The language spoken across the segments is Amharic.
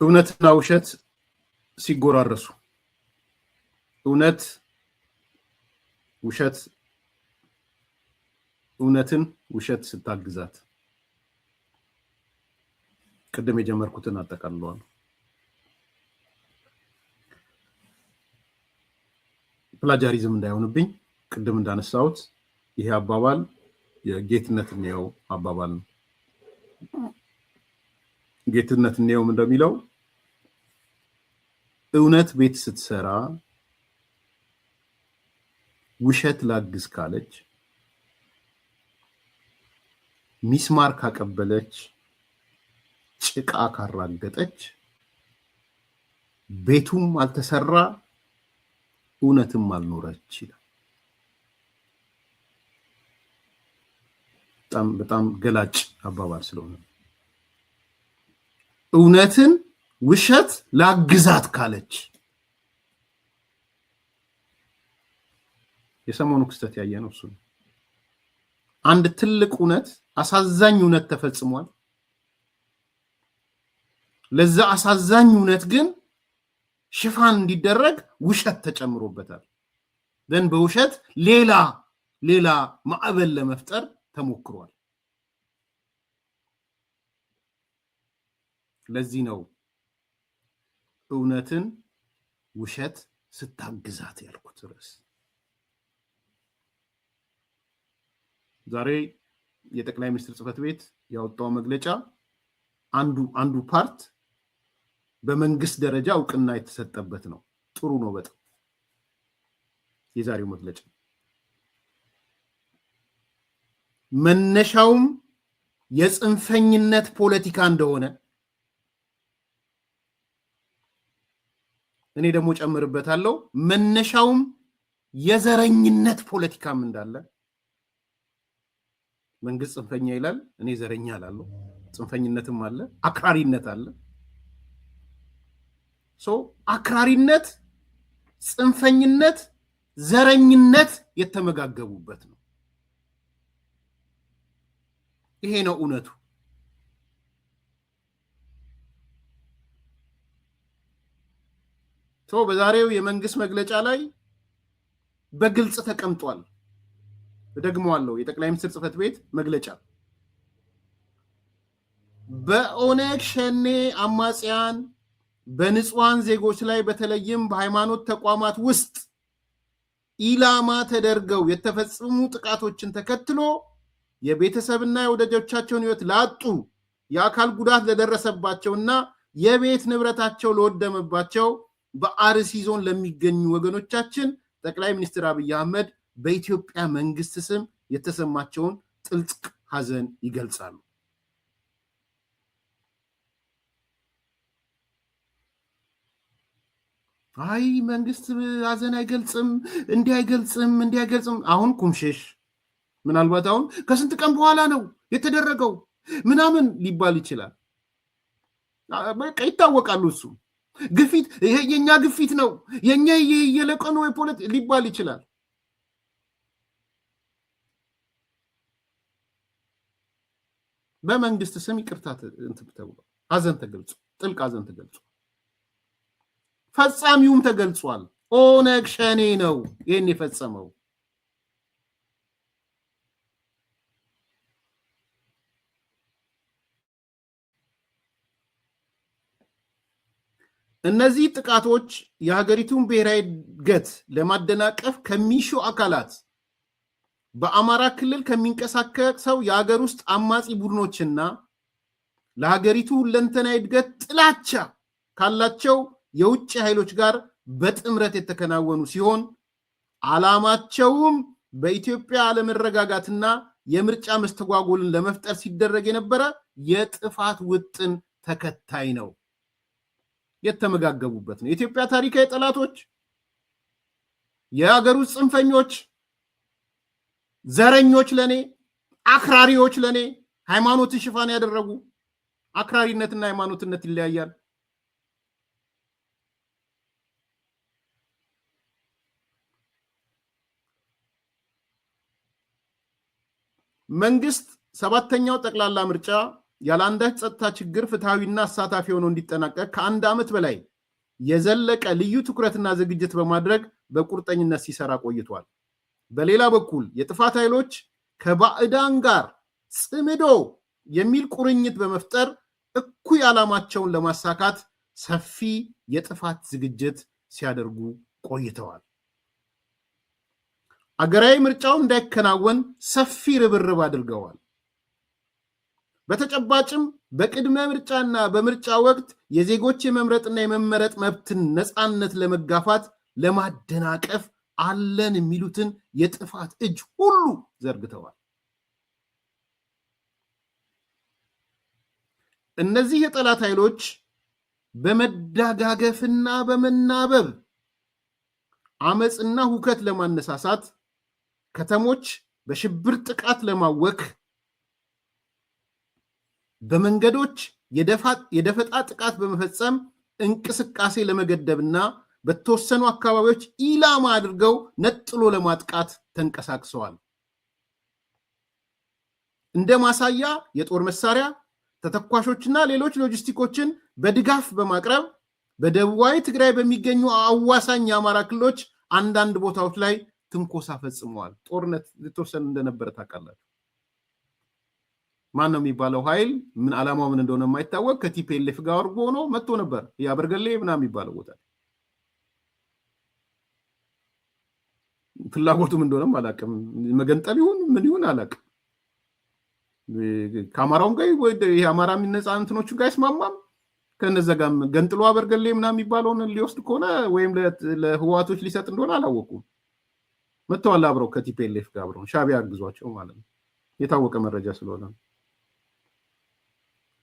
እውነትና ውሸት ሲጎራረሱ እውነትን ውሸት ስታግዛት ቅድም የጀመርኩትን አጠቃልለዋል። ፕላጃሪዝም እንዳይሆንብኝ ቅድም እንዳነሳሁት ይሄ አባባል የጌትነት እንየው አባባል ነው። ጌትነት እንየው እንደሚለው እውነት ቤት ስትሰራ ውሸት ላግዝ ካለች ሚስማር ካቀበለች ጭቃ ካራገጠች ቤቱም አልተሰራ እውነትም አልኖረች ይላል። በጣም ገላጭ አባባል ስለሆነ እውነትን ውሸት ላግዛት ካለች የሰሞኑ ክስተት ያየነው እሱ ነው። አንድ ትልቅ እውነት አሳዛኝ እውነት ተፈጽሟል። ለዛ አሳዛኝ እውነት ግን ሽፋን እንዲደረግ ውሸት ተጨምሮበታል። ደን በውሸት ሌላ ማዕበል ለመፍጠር ተሞክሯል። ለዚህ ነው እውነትን ውሸት ስታግዛት ያልኩት ርዕስ። ዛሬ የጠቅላይ ሚኒስትር ጽሕፈት ቤት ያወጣው መግለጫ አንዱ ፓርት በመንግስት ደረጃ እውቅና የተሰጠበት ነው። ጥሩ ነው በጣም የዛሬው መግለጫ። መነሻውም የጽንፈኝነት ፖለቲካ እንደሆነ እኔ ደግሞ ጨምርበታለሁ፣ መነሻውም የዘረኝነት ፖለቲካም እንዳለ። መንግስት ጽንፈኛ ይላል፣ እኔ ዘረኛ እላለሁ። ጽንፈኝነትም አለ፣ አክራሪነት አለ። አክራሪነት፣ ጽንፈኝነት፣ ዘረኝነት የተመጋገቡበት ነው። ይሄ ነው እውነቱ። በዛሬው የመንግስት መግለጫ ላይ በግልጽ ተቀምጧል። ደግሞዋለሁ፣ የጠቅላይ ሚኒስትር ጽሕፈት ቤት መግለጫ በኦነግ ሸኔ አማጽያን በንጹሃን ዜጎች ላይ በተለይም በሃይማኖት ተቋማት ውስጥ ኢላማ ተደርገው የተፈጸሙ ጥቃቶችን ተከትሎ የቤተሰብና የወዳጆቻቸውን ሕይወት ላጡ፣ የአካል ጉዳት ለደረሰባቸውና የቤት ንብረታቸው ለወደመባቸው በአርሲ ዞን ለሚገኙ ወገኖቻችን ጠቅላይ ሚኒስትር አብይ አህመድ በኢትዮጵያ መንግስት ስም የተሰማቸውን ጥልቅ ሐዘን ይገልጻሉ። አይ መንግስት ሐዘን አይገልጽም፣ እንዲህ አይገልጽም። አሁን ኩምሽሽ ምናልባት አሁን ከስንት ቀን በኋላ ነው የተደረገው ምናምን ሊባል ይችላል። በቃ ይታወቃሉ። እሱ ግፊት፣ ይሄ የኛ ግፊት ነው፣ የኛ የለቀኑ የፖለቲካ ሊባል ይችላል። በመንግስት ስም ይቅርታ ተብሎ ሐዘን ተገልጾ ጥልቅ ሐዘን ተገልጾ ፈጻሚውም ተገልጿል። ኦነግ ሸኔ ነው ይሄን የፈጸመው። እነዚህ ጥቃቶች የሀገሪቱን ብሔራዊ እድገት ለማደናቀፍ ከሚሹ አካላት በአማራ ክልል ከሚንቀሳቀሰው የሀገር ውስጥ አማጺ ቡድኖችና ለሀገሪቱ ሁለንተናዊ እድገት ጥላቻ ካላቸው የውጭ ኃይሎች ጋር በጥምረት የተከናወኑ ሲሆን ዓላማቸውም በኢትዮጵያ አለመረጋጋትና የምርጫ መስተጓጎልን ለመፍጠር ሲደረግ የነበረ የጥፋት ውጥን ተከታይ ነው። የተመጋገቡበት ነው። የኢትዮጵያ ታሪካዊ ጠላቶች፣ የሀገር ውስጥ ጽንፈኞች፣ ዘረኞች፣ ለኔ አክራሪዎች፣ ለኔ ሃይማኖትን ሽፋን ያደረጉ። አክራሪነትና ሃይማኖትነት ይለያያል። መንግስት ሰባተኛው ጠቅላላ ምርጫ ያላንዳች ጸጥታ ችግር ፍትሃዊና አሳታፊ ሆኖ እንዲጠናቀቅ ከአንድ ዓመት በላይ የዘለቀ ልዩ ትኩረትና ዝግጅት በማድረግ በቁርጠኝነት ሲሰራ ቆይቷል። በሌላ በኩል የጥፋት ኃይሎች ከባዕዳን ጋር ጽምዶ የሚል ቁርኝት በመፍጠር እኩይ ዓላማቸውን ለማሳካት ሰፊ የጥፋት ዝግጅት ሲያደርጉ ቆይተዋል። አገራዊ ምርጫው እንዳይከናወን ሰፊ ርብርብ አድርገዋል። በተጨባጭም በቅድመ ምርጫና በምርጫ ወቅት የዜጎች የመምረጥና የመመረጥ መብትን ነፃነት ለመጋፋት ለማደናቀፍ አለን የሚሉትን የጥፋት እጅ ሁሉ ዘርግተዋል። እነዚህ የጠላት ኃይሎች በመዳጋገፍና በመናበብ አመፅና ሁከት ለማነሳሳት፣ ከተሞች በሽብር ጥቃት ለማወክ፣ በመንገዶች የደፈጣ ጥቃት በመፈጸም እንቅስቃሴ ለመገደብና በተወሰኑ አካባቢዎች ኢላማ አድርገው ነጥሎ ለማጥቃት ተንቀሳቅሰዋል። እንደ ማሳያ የጦር መሳሪያ፣ ተተኳሾችና ሌሎች ሎጂስቲኮችን በድጋፍ በማቅረብ በደቡባዊ ትግራይ በሚገኙ አዋሳኝ የአማራ ክልሎች አንዳንድ ቦታዎች ላይ ትንኮሳ ፈጽመዋል። ጦርነት የተወሰነ እንደነበረ ታውቃላችሁ። ማን ነው የሚባለው ኃይል ምን ዓላማው ምን እንደሆነ የማይታወቅ ከቲፒኤልኤፍ ጋር አርጎ ሆኖ መጥቶ ነበር። ያበርገሌ ምናምን የሚባለው ቦታ ፍላጎቱም እንደሆነም አላውቅም። መገንጠል ይሁን ምን ይሁን አላውቅም። ከአማራውም ጋር የአማራ የሚነጻ እንትኖቹ ጋር አይስማማም። ከነዛ ጋር ገንጥሎ አበርገሌ ምናምን የሚባለውን ሊወስድ ከሆነ ወይም ለህዋቶች ሊሰጥ እንደሆነ አላወቁም። መጥተዋል አብረው ከቲፒኤልኤፍ ጋር አብረው ሻዕቢያ አግዟቸው ማለት ነው። የታወቀ መረጃ ስለሆነ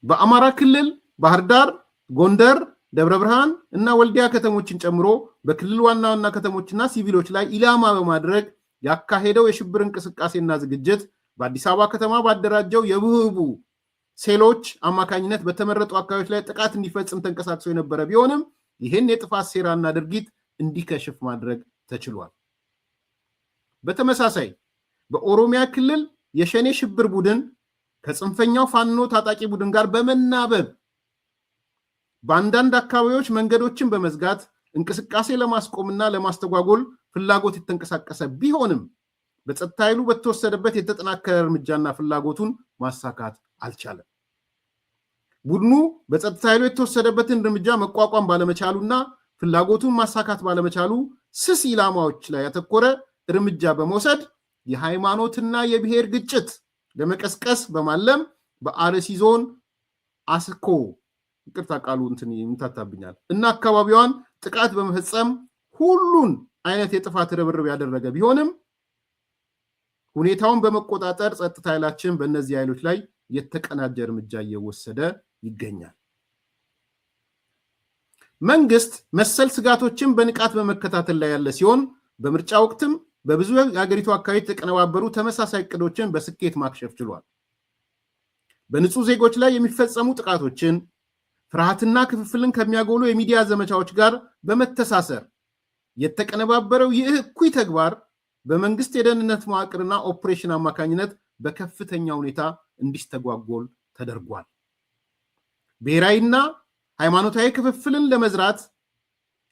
በአማራ ክልል ባህር ዳር፣ ጎንደር፣ ደብረ ብርሃን እና ወልዲያ ከተሞችን ጨምሮ በክልል ዋና ዋና ከተሞችና ሲቪሎች ላይ ኢላማ በማድረግ ያካሄደው የሽብር እንቅስቃሴና ዝግጅት በአዲስ አበባ ከተማ ባደራጀው የውህቡ ሴሎች አማካኝነት በተመረጡ አካባቢዎች ላይ ጥቃት እንዲፈጽም ተንቀሳቅሶ የነበረ ቢሆንም ይህን የጥፋት ሴራና ድርጊት እንዲከሽፍ ማድረግ ተችሏል። በተመሳሳይ በኦሮሚያ ክልል የሸኔ ሽብር ቡድን ከጽንፈኛው ፋኖ ታጣቂ ቡድን ጋር በመናበብ በአንዳንድ አካባቢዎች መንገዶችን በመዝጋት እንቅስቃሴ ለማስቆምና ለማስተጓጎል ፍላጎት የተንቀሳቀሰ ቢሆንም በጸጥታ ኃይሉ በተወሰደበት የተጠናከረ እርምጃና ፍላጎቱን ማሳካት አልቻለም። ቡድኑ በጸጥታ ኃይሉ የተወሰደበትን እርምጃ መቋቋም ባለመቻሉና ፍላጎቱን ማሳካት ባለመቻሉ ስስ ኢላማዎች ላይ ያተኮረ እርምጃ በመውሰድ የሃይማኖትና የብሔር ግጭት ለመቀስቀስ በማለም በአርሲ ዞን አስኮ ይቅርታ ቃሉ እንትን ይምታታብኛል እና አካባቢዋን ጥቃት በመፈጸም ሁሉን አይነት የጥፋት ርብርብ ያደረገ ቢሆንም ሁኔታውን በመቆጣጠር ጸጥታ ኃይላችን በእነዚህ ኃይሎች ላይ የተቀናጀ እርምጃ እየወሰደ ይገኛል። መንግስት መሰል ስጋቶችን በንቃት በመከታተል ላይ ያለ ሲሆን በምርጫ ወቅትም በብዙ የሀገሪቱ አካባቢ የተቀነባበሩ ተመሳሳይ እቅዶችን በስኬት ማክሸፍ ችሏል። በንጹህ ዜጎች ላይ የሚፈጸሙ ጥቃቶችን ፍርሃትና ክፍፍልን ከሚያጎሉ የሚዲያ ዘመቻዎች ጋር በመተሳሰር የተቀነባበረው ይህ እኩይ ተግባር በመንግስት የደህንነት መዋቅርና ኦፕሬሽን አማካኝነት በከፍተኛ ሁኔታ እንዲስተጓጎል ተደርጓል። ብሔራዊና ሃይማኖታዊ ክፍፍልን ለመዝራት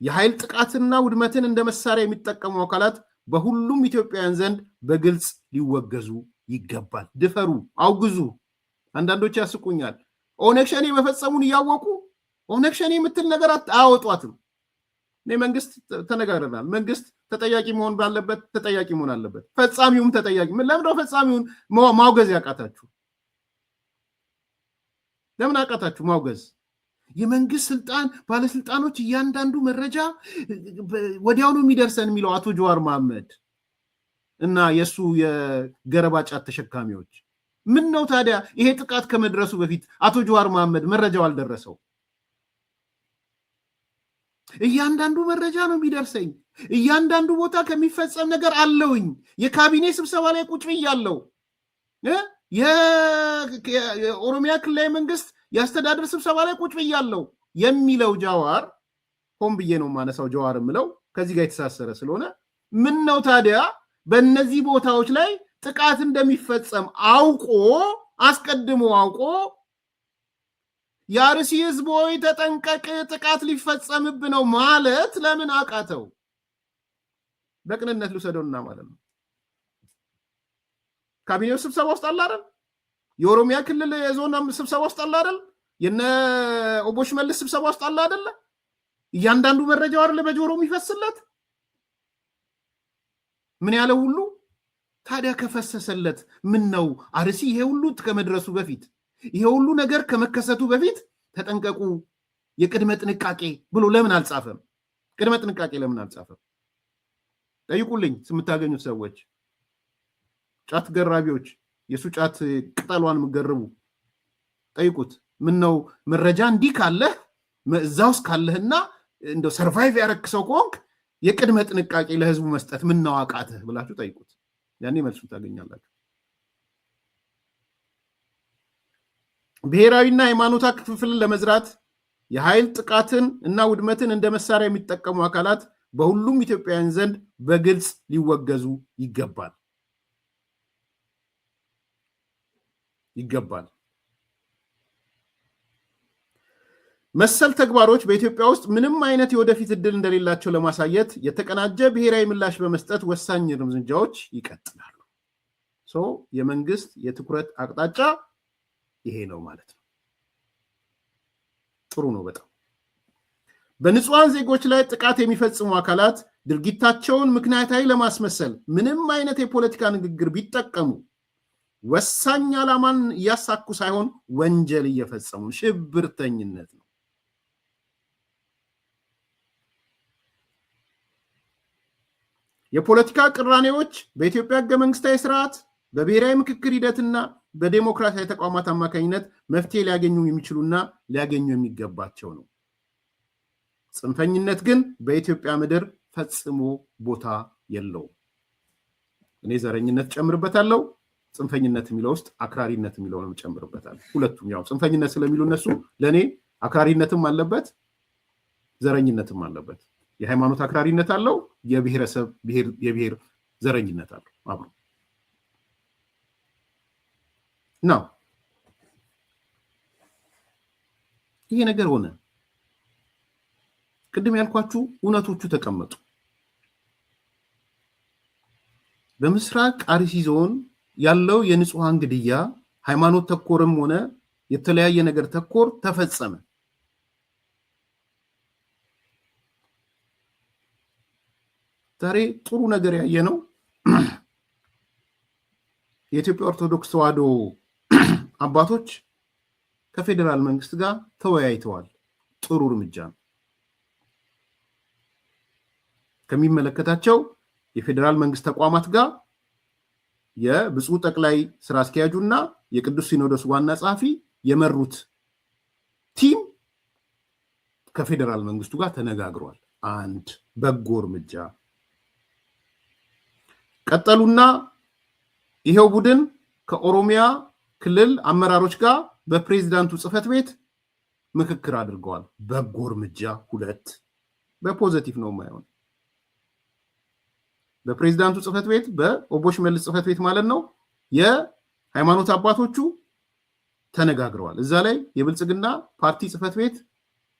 የኃይል ጥቃትና ውድመትን እንደ መሳሪያ የሚጠቀሙ አካላት በሁሉም ኢትዮጵያውያን ዘንድ በግልጽ ሊወገዙ ይገባል። ድፈሩ፣ አውግዙ። አንዳንዶች ያስቁኛል። ኦነግ ሸኔ መፈጸሙን እያወቁ ኦነግ ሸኔ የምትል ነገር አያወጧትም። እኔ መንግስት ተነጋግረናል። መንግስት ተጠያቂ መሆን ባለበት ተጠያቂ መሆን አለበት። ፈጻሚውም ተጠያቂ። ለምን ፈጻሚውን ማውገዝ ያቃታችሁ? ለምን አቃታችሁ ማውገዝ? የመንግስት ስልጣን ባለስልጣኖች እያንዳንዱ መረጃ ወዲያውኑ የሚደርሰን የሚለው አቶ ጀዋር መሐመድ እና የሱ የገረባ ጫት ተሸካሚዎች ምን ነው ታዲያ? ይሄ ጥቃት ከመድረሱ በፊት አቶ ጀዋር መሐመድ መረጃው አልደረሰው? እያንዳንዱ መረጃ ነው የሚደርሰኝ። እያንዳንዱ ቦታ ከሚፈጸም ነገር አለውኝ። የካቢኔ ስብሰባ ላይ ቁጭ ብያለሁ። የኦሮሚያ ክልላዊ መንግስት የአስተዳደር ስብሰባ ላይ ቁጭ ብያለሁ የሚለው ጃዋር፣ ሆን ብዬ ነው ማነሳው ጃዋር የምለው ከዚህ ጋር የተሳሰረ ስለሆነ፣ ምን ነው ታዲያ በእነዚህ ቦታዎች ላይ ጥቃት እንደሚፈጸም አውቆ አስቀድሞ አውቆ የአርሲ ህዝብ ሆይ ተጠንቀቅ፣ ጥቃት ሊፈጸምብ ነው ማለት ለምን አቃተው? በቅንነት ልውሰደውና ማለት ነው። ካቢኔው ስብሰባ ውስጥ አለ አይደል? የኦሮሚያ ክልል የዞን ስብሰባ ውስጥ አለ አይደል? የነ ኦቦ ሽመልስ ስብሰባ ውስጥ አለ አይደል? እያንዳንዱ መረጃው አይደል በጆሮ የሚፈስለት ምን ያለ ሁሉ። ታዲያ ከፈሰሰለት ምን ነው አርሲ ይሄ ሁሉ ከመድረሱ በፊት ይሄ ሁሉ ነገር ከመከሰቱ በፊት ተጠንቀቁ የቅድመ ጥንቃቄ ብሎ ለምን አልጻፈም? ቅድመ ጥንቃቄ ለምን አልጻፈም? ጠይቁልኝ የምታገኙት ሰዎች፣ ጫት ገራቢዎች፣ የሱ ጫት ቅጠሏን ምገርቡ ጠይቁት። ምን ነው መረጃ እንዲህ ካለህ እዛው ውስጥ ካለህና እንደው ሰርቫይቭ ያረክሰው ከሆንክ የቅድመ ጥንቃቄ ለህዝቡ መስጠት ምን ነው አቃተህ ብላችሁ ጠይቁት። ያኔ መልሱ ታገኛላችሁ። ብሔራዊና ሃይማኖታዊ ክፍፍልን ለመዝራት የኃይል ጥቃትን እና ውድመትን እንደ መሳሪያ የሚጠቀሙ አካላት በሁሉም ኢትዮጵያውያን ዘንድ በግልጽ ሊወገዙ ይገባል። መሰል ተግባሮች በኢትዮጵያ ውስጥ ምንም አይነት የወደፊት እድል እንደሌላቸው ለማሳየት የተቀናጀ ብሔራዊ ምላሽ በመስጠት ወሳኝ እርምጃዎች ይቀጥላሉ። የመንግስት የትኩረት አቅጣጫ ይሄ ነው ማለት ነው። ጥሩ ነው በጣም። በንጹሃን ዜጎች ላይ ጥቃት የሚፈጽሙ አካላት ድርጊታቸውን ምክንያታዊ ለማስመሰል ምንም አይነት የፖለቲካ ንግግር ቢጠቀሙ ወሳኝ ዓላማን እያሳኩ ሳይሆን ወንጀል እየፈጸሙ ሽብርተኝነት ነው። የፖለቲካ ቅራኔዎች በኢትዮጵያ ህገ መንግስታዊ ስርዓት በብሔራዊ ምክክር ሂደትና በዲሞክራሲያዊ ተቋማት አማካኝነት መፍትሄ ሊያገኙ የሚችሉና ሊያገኙ የሚገባቸው ነው። ጽንፈኝነት ግን በኢትዮጵያ ምድር ፈጽሞ ቦታ የለውም። እኔ ዘረኝነት ጨምርበታለሁ፣ ጽንፈኝነት የሚለው ውስጥ አክራሪነት የሚለውንም ጨምርበታለሁ። ሁለቱም ያው ጽንፈኝነት ስለሚሉ እነሱ ለኔ አክራሪነትም አለበት ዘረኝነትም አለበት። የሃይማኖት አክራሪነት አለው፣ የብሔረሰብ የብሔር ዘረኝነት አለው አብሮ ነው። ይሄ ነገር ሆነ። ቅድም ያልኳችሁ እውነቶቹ ተቀመጡ። በምስራቅ አርሲ ዞን ያለው የንጹሃን ግድያ ሃይማኖት ተኮርም ሆነ የተለያየ ነገር ተኮር ተፈጸመ። ዛሬ ጥሩ ነገር ያየ ነው። የኢትዮጵያ ኦርቶዶክስ ተዋሕዶ አባቶች ከፌደራል መንግስት ጋር ተወያይተዋል። ጥሩ እርምጃ ነው። ከሚመለከታቸው የፌደራል መንግስት ተቋማት ጋር የብፁዕ ጠቅላይ ስራ አስኪያጁና የቅዱስ ሲኖዶስ ዋና ጸሐፊ የመሩት ቲም ከፌደራል መንግስቱ ጋር ተነጋግሯል። አንድ በጎ እርምጃ። ቀጠሉና ይሄው ቡድን ከኦሮሚያ ክልል አመራሮች ጋር በፕሬዝዳንቱ ጽህፈት ቤት ምክክር አድርገዋል። በጎ እርምጃ። ሁለት በፖዚቲቭ ነው የማይሆን። በፕሬዝዳንቱ ጽህፈት ቤት በኦቦ ሽመልስ ጽህፈት ቤት ማለት ነው የሃይማኖት አባቶቹ ተነጋግረዋል። እዛ ላይ የብልጽግና ፓርቲ ጽህፈት ቤት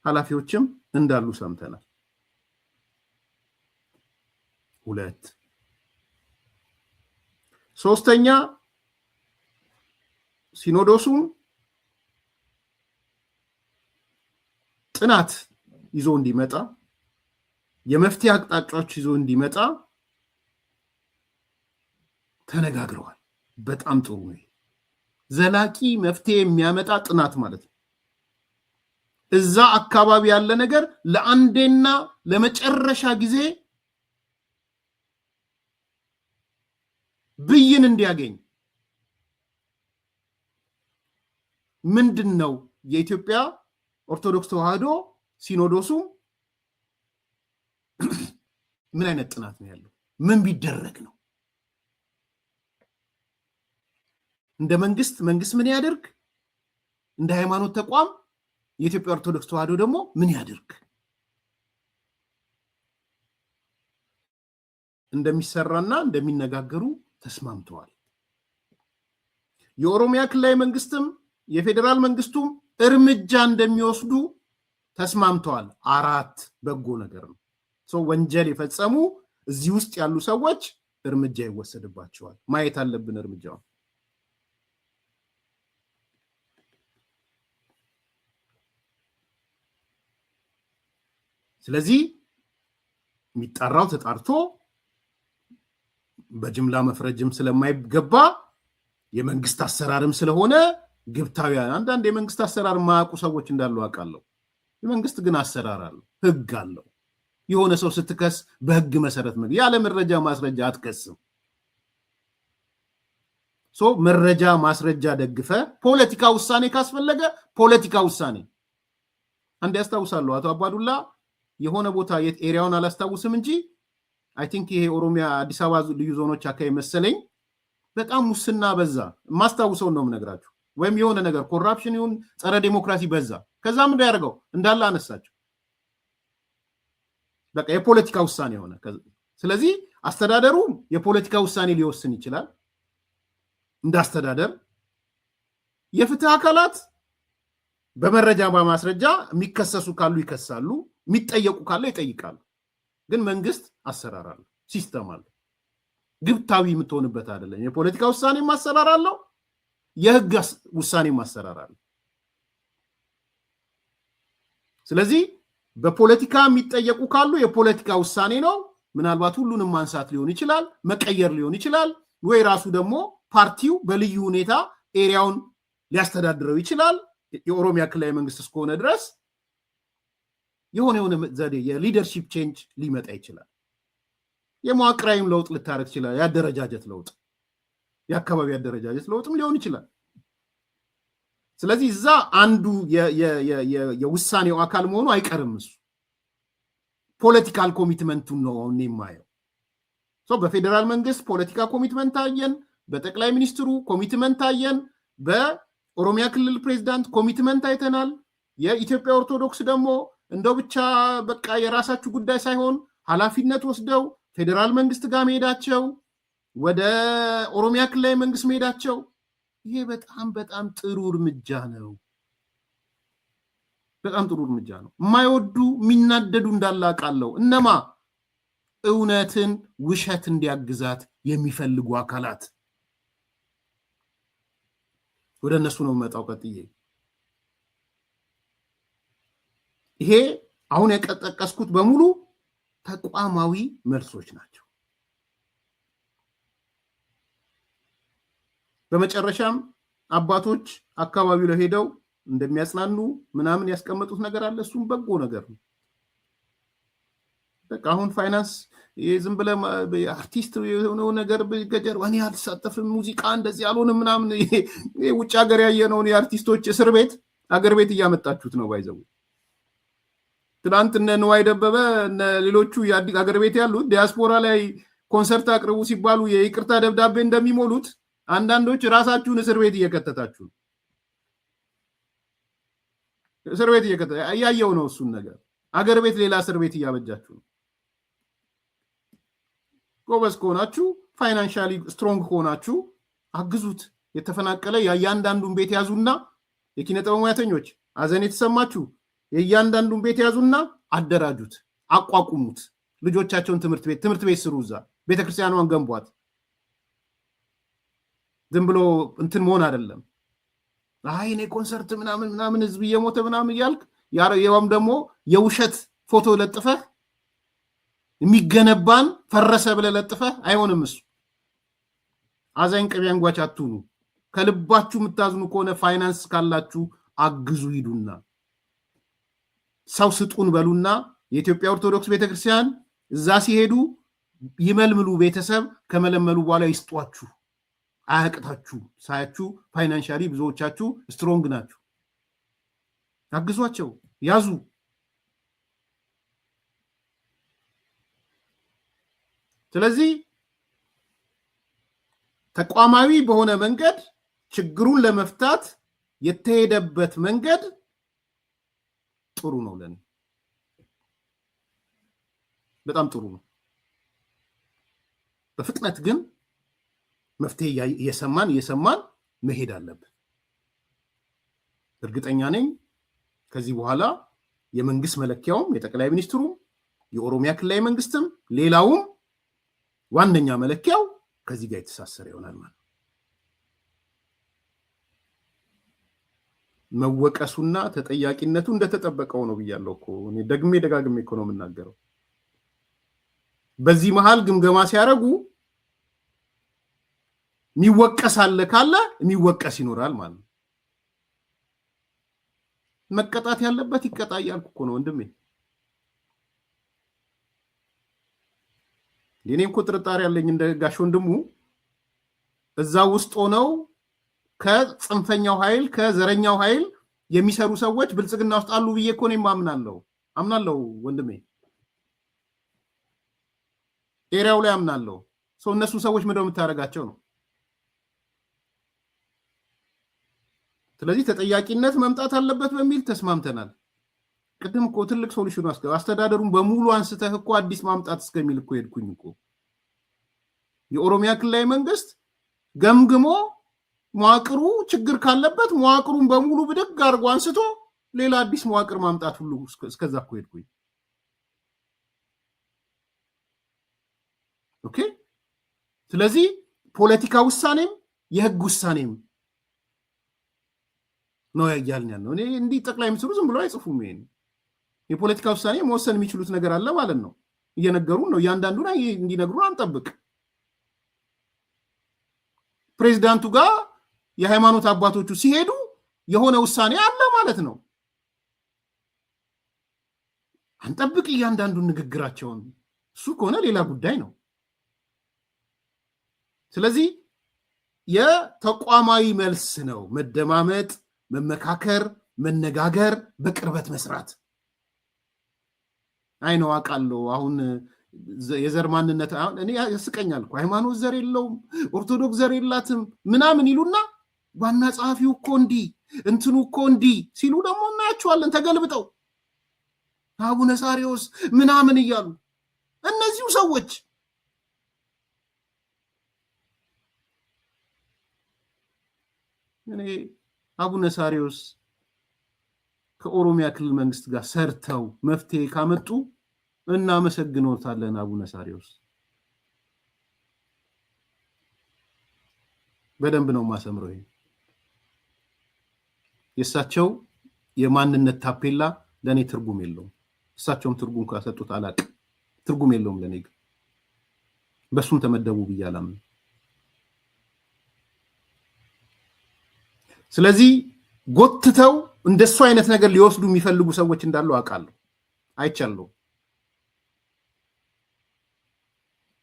ኃላፊዎችም እንዳሉ ሰምተናል። ሁለት ሶስተኛ ሲኖዶሱ ጥናት ይዞ እንዲመጣ የመፍትሄ አቅጣጫዎች ይዞ እንዲመጣ ተነጋግረዋል። በጣም ጥሩ ነው። ዘላቂ መፍትሄ የሚያመጣ ጥናት ማለት ነው። እዛ አካባቢ ያለ ነገር ለአንዴና ለመጨረሻ ጊዜ ብይን እንዲያገኝ ምንድነው የኢትዮጵያ ኦርቶዶክስ ተዋሕዶ ሲኖዶሱ ምን አይነት ጥናት ነው ያለው? ምን ቢደረግ ነው? እንደ መንግስት ምን ያደርግ? እንደ ሃይማኖት ተቋም የኢትዮጵያ ኦርቶዶክስ ተዋሕዶ ደግሞ ምን ያደርግ? እንደሚሰራና እንደሚነጋገሩ ተስማምተዋል። የኦሮሚያ ክልላዊ መንግስትም የፌደራል መንግስቱም እርምጃ እንደሚወስዱ ተስማምተዋል። 4 በጎ ነገር ነው። ወንጀል የፈጸሙ እዚህ ውስጥ ያሉ ሰዎች እርምጃ ይወሰድባቸዋል። ማየት አለብን እርምጃው። ስለዚህ የሚጣራው ተጣርቶ በጅምላ መፍረጅም ስለማይገባ የመንግስት አሰራርም ስለሆነ ግብታውያን አንዳንድ የመንግስት አሰራር ማያውቁ ሰዎች እንዳሉ አውቃለሁ። የመንግስት ግን አሰራር አለው፣ ህግ አለው። የሆነ ሰው ስትከስ በህግ መሰረት ያለ መረጃ ማስረጃ አትከስም። መረጃ ማስረጃ ደግፈ ፖለቲካ ውሳኔ ካስፈለገ ፖለቲካ ውሳኔ አንድ ያስታውሳለሁ። አቶ አባዱላ የሆነ ቦታ የት ኤሪያውን አላስታውስም እንጂ አይ ቲንክ ይሄ ኦሮሚያ አዲስ አበባ ልዩ ዞኖች አካባቢ መሰለኝ በጣም ሙስና በዛ። ማስታውሰው ነው የምነግራችሁ። ወይም የሆነ ነገር ኮራፕሽን ይሁን ጸረ ዲሞክራሲ በዛ። ከዛ ምን ያደርገው እንዳለ አነሳቸው። በቃ የፖለቲካ ውሳኔ ሆነ። ስለዚህ አስተዳደሩ የፖለቲካ ውሳኔ ሊወስን ይችላል እንዳስተዳደር። የፍትህ አካላት በመረጃ በማስረጃ የሚከሰሱ ካሉ ይከሳሉ፣ የሚጠየቁ ካለ ይጠይቃሉ። ግን መንግስት አሰራር አለው፣ ሲስተም አለው። ግብታዊ የምትሆንበት አይደለም። የፖለቲካ ውሳኔ ማሰራር አለው፣ የህግ ውሳኔ ማሰራር አለው። ስለዚህ በፖለቲካ የሚጠየቁ ካሉ የፖለቲካ ውሳኔ ነው። ምናልባት ሁሉንም ማንሳት ሊሆን ይችላል፣ መቀየር ሊሆን ይችላል፣ ወይ ራሱ ደግሞ ፓርቲው በልዩ ሁኔታ ኤሪያውን ሊያስተዳድረው ይችላል። የኦሮሚያ ክልላዊ መንግስት እስከሆነ ድረስ የሆነ ዘዴ የሊደርሺፕ ቼንጅ ሊመጣ ይችላል። የመዋቅራዊም ለውጥ ልታረግ ይችላል። የአደረጃጀት ለውጥ፣ የአካባቢ አደረጃጀት ለውጥም ሊሆን ይችላል። ስለዚህ እዛ አንዱ የውሳኔው አካል መሆኑ አይቀርም። እሱ ፖለቲካል ኮሚትመንቱን ነው አሁን የማየው። በፌዴራል መንግስት ፖለቲካ ኮሚትመንት አየን፣ በጠቅላይ ሚኒስትሩ ኮሚትመንት አየን፣ በኦሮሚያ ክልል ፕሬዚዳንት ኮሚትመንት አይተናል። የኢትዮጵያ ኦርቶዶክስ ደግሞ እንደው ብቻ በቃ የራሳችሁ ጉዳይ ሳይሆን ኃላፊነት ወስደው ፌዴራል መንግስት ጋር መሄዳቸው፣ ወደ ኦሮሚያ ክልላዊ መንግስት መሄዳቸው ይሄ በጣም በጣም ጥሩ እርምጃ ነው። በጣም ጥሩ እርምጃ ነው። የማይወዱ የሚናደዱ እንዳለ አውቃለሁ። እነማ እውነትን ውሸት እንዲያግዛት የሚፈልጉ አካላት ወደ እነሱ ነው መጣው። ቀጥዬ ይሄ አሁን የቀጠቀስኩት በሙሉ ተቋማዊ መልሶች ናቸው። በመጨረሻም አባቶች አካባቢው ላይ ሄደው እንደሚያጽናኑ ምናምን ያስቀመጡት ነገር አለ። እሱም በጎ ነገር ነው። በቃ አሁን ፋይናንስ ዝም ብለህ አርቲስት የሆነው ነገር በገጀር እኔ አልሳተፍም፣ ሙዚቃ እንደዚህ አልሆንም ምናምን፣ ውጭ ሀገር ያየነውን የአርቲስቶች እስር ቤት አገር ቤት እያመጣችሁት ነው። ባይዘው ትናንት እነ ንዋይ ደበበ እነ ሌሎቹ የአዲስ አገር ቤት ያሉት ዲያስፖራ ላይ ኮንሰርት አቅርቡ ሲባሉ የይቅርታ ደብዳቤ እንደሚሞሉት አንዳንዶች ራሳችሁን እስር ቤት እየከተታችሁ ነው። እስር ቤት እያየው ነው። እሱን ነገር አገር ቤት ሌላ እስር ቤት እያበጃችሁ ነው። ጎበዝ ከሆናችሁ ፋይናንሻሊ ስትሮንግ ከሆናችሁ አግዙት። የተፈናቀለ የእያንዳንዱን ቤት ያዙና የኪነ ጥበብ ሙያተኞች አዘን የተሰማችሁ የእያንዳንዱን ቤት ያዙና አደራጁት፣ አቋቁሙት። ልጆቻቸውን ትምህርት ቤት ስሩ፣ እዛ ቤተክርስቲያኗን ገንቧት። ዝም ብሎ እንትን መሆን አይደለም። አይ እኔ ኮንሰርት ምናምን ህዝብ እየሞተ ምናምን እያልክ ያውም ደግሞ የውሸት ፎቶ ለጥፈህ የሚገነባን ፈረሰ ብለህ ለጥፈህ አይሆንም። እሱ አዛኝ ቅቤ አንጓች አትሁኑ። ከልባችሁ የምታዝኑ ከሆነ ፋይናንስ ካላችሁ አግዙ። ሂዱና ሰው ስጡን በሉና የኢትዮጵያ ኦርቶዶክስ ቤተክርስቲያን እዛ ሲሄዱ ይመልምሉ። ቤተሰብ ከመለመሉ በኋላ ይስጧችሁ። አያቅታችሁ። ሳያችሁ ፋይናንሻሊ ብዙዎቻችሁ ስትሮንግ ናችሁ። አግዟቸው፣ ያዙ። ስለዚህ ተቋማዊ በሆነ መንገድ ችግሩን ለመፍታት የተሄደበት መንገድ ጥሩ ነው። ለኔ በጣም ጥሩ ነው። በፍጥነት ግን መፍትሄ እየሰማን መሄድ አለብን። እርግጠኛ ነኝ ከዚህ በኋላ የመንግስት መለኪያውም የጠቅላይ ሚኒስትሩ የኦሮሚያ ክልላዊ መንግስትም ሌላውም ዋነኛ መለኪያው ከዚህ ጋር የተሳሰረ ይሆናል ማለት መወቀሱና ተጠያቂነቱ እንደተጠበቀው ነው ብያለሁ እኮ እኔ ደጋግሜ እኮ ነው የምናገረው። በዚህ መሃል ግምገማ ሲያደርጉ የሚወቀስ አለ ካለ የሚወቀስ ይኖራል ማለት ነው። መቀጣት ያለበት ይቀጣ እያልኩ እኮ ነው ወንድሜ። እኔም እኮ ጥርጣሬ ያለኝ እንደ ጋሽ ወንድሙ እዛ ውስጥ ሆነው ከጽንፈኛው ኃይል ከዘረኛው ኃይል የሚሰሩ ሰዎች ብልጽግና ውስጥ አሉ ብዬ እኮ እኔም አምናለሁ ወንድሜ። ኤሪያው ላይ አምናለሁ። ሰው እነሱ ሰዎች ምንድነው የምታደርጋቸው ነው። ስለዚህ ተጠያቂነት መምጣት አለበት በሚል ተስማምተናል። ቅድም እኮ ትልቅ ሶሉሽን አስተዳደሩን በሙሉ አንስተህ እኮ አዲስ ማምጣት እስከሚል እኮ ሄድኩኝ እኮ። የኦሮሚያ ክልላዊ መንግስት ገምግሞ መዋቅሩ ችግር ካለበት መዋቅሩን በሙሉ ብድግ አድርጎ አንስቶ ሌላ አዲስ መዋቅር ማምጣት ሁሉ እስከዛ እኮ ሄድኩኝ። ኦኬ። ስለዚህ ፖለቲካ ውሳኔም የህግ ውሳኔም ነው ያያልን ያለው። እኔ እንዲህ ጠቅላይ ሚኒስትሩ ዝም ብሎ አይጽፉም። ይሄን የፖለቲካ ውሳኔ መወሰን የሚችሉት ነገር አለ ማለት ነው። እየነገሩን ነው። እያንዳንዱን እንዲነግሩን አንጠብቅ። ፕሬዚዳንቱ ጋር የሃይማኖት አባቶቹ ሲሄዱ የሆነ ውሳኔ አለ ማለት ነው። አንጠብቅ እያንዳንዱን ንግግራቸውን። እሱ ከሆነ ሌላ ጉዳይ ነው። ስለዚህ የተቋማዊ መልስ ነው መደማመጥ፣ መመካከር፣ መነጋገር፣ በቅርበት መስራት። አይ ነው አውቃለሁ። አሁን የዘር ማንነት እኔ ያስቀኛል እኮ ሃይማኖት ዘር የለውም ኦርቶዶክስ ዘር የላትም ምናምን ይሉና ዋና ጸሐፊው እኮ እንዲህ እንትኑ እኮ እንዲህ ሲሉ ደግሞ እናያቸዋለን ተገልብጠው አቡነ ሳሪዎስ ምናምን እያሉ እነዚሁ ሰዎች እኔ አቡነ ሳሪዎስ ከኦሮሚያ ክልል መንግስት ጋር ሰርተው መፍትሄ ካመጡ እናመሰግኖታለን። አቡነ ሳሪዎስ በደንብ ነው ማሰምረው። የእሳቸው የማንነት ታፔላ ለኔ ትርጉም የለውም። እሳቸውም ትርጉም ካሰጡት አላቅም፣ ትርጉም የለውም ለኔ። ግን በሱም ተመደቡ ብያላም። ስለዚህ ጎትተው እንደሱ አይነት ነገር ሊወስዱ የሚፈልጉ ሰዎች እንዳሉ አውቃለሁ፣ አይቻለሁ።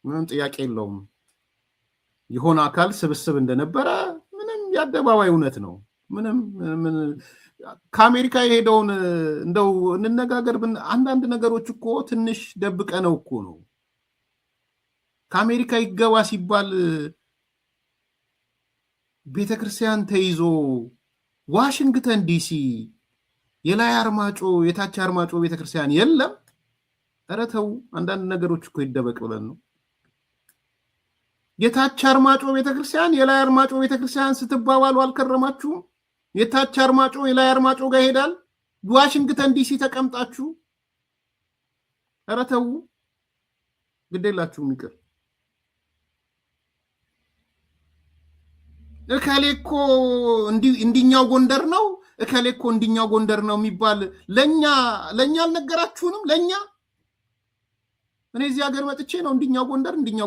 ምንም ጥያቄ የለውም። የሆነ አካል ስብስብ እንደነበረ ምንም የአደባባይ እውነት ነው። ምንም ከአሜሪካ የሄደውን እንደው እንነጋገር አንዳንድ ነገሮች እኮ ትንሽ ደብቀ ነው እኮ ነው። ከአሜሪካ ይገባ ሲባል ቤተክርስቲያን ተይዞ ዋሽንግተን ዲሲ የላይ አርማጮ የታች አርማጮ ቤተክርስቲያን የለም። ኧረ ተው፣ አንዳንድ ነገሮች እኮ ይደበቅ ብለን ነው። የታች አርማጮ ቤተክርስቲያን የላይ አርማጮ ቤተክርስቲያን ስትባባሉ አልከረማችሁም? የታች አርማጮ የላይ አርማጮ ጋር ይሄዳል። ዋሽንግተን ዲሲ ተቀምጣችሁ ኧረ ተው፣ ግዴላችሁም ይቅር። እከሌኮ እንዲኛው ጎንደር ነው እከሌኮ እንዲኛው ጎንደር ነው የሚባል ለኛ አልነገራችሁንም? ለኛ እኔ እዚህ ሀገር መጥቼ ነው እንዲኛው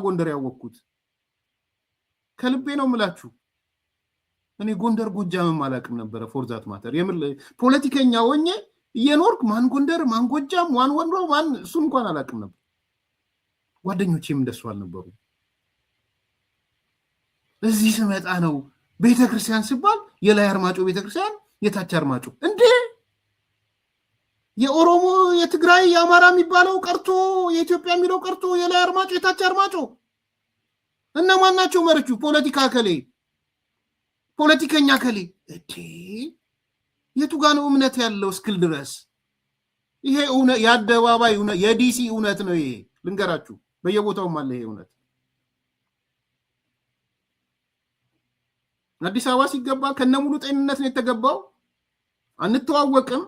ጎንደር ያወቅኩት። ከልቤ ነው የምላችሁ። እኔ ጎንደር ጎጃምም አላውቅም ነበረ። ፎርዛት ማተር ፖለቲከኛ ሆኜ እየኖርክ ማን ጎንደር ማን ጎጃም ማን ወንዶ ማን እሱን እንኳን አላውቅም ነበር። ጓደኞቼም እንደሱ አልነበሩ። እዚህ ስመጣ ነው ቤተክርስቲያን ሲባል የላይ አርማጮ ቤተክርስቲያን የታች አርማጮ እንዴ! የኦሮሞ የትግራይ የአማራ የሚባለው ቀርቶ የኢትዮጵያ የሚለው ቀርቶ የላይ አርማጮ የታች አርማጮ እነማን ናቸው መሪዎቹ? ፖለቲከኛ ከሌ እቴ የቱ ጋር ነው እምነት ያለው እስክል ድረስ? ይሄ እውነት የአደባባይ እውነት የዲሲ እውነት ነው። ይሄ ልንገራችሁ፣ በየቦታውም አለ ይሄ እውነት። አዲስ አበባ ሲገባ ከነሙሉ ጤንነት ነው የተገባው። አንተዋወቅም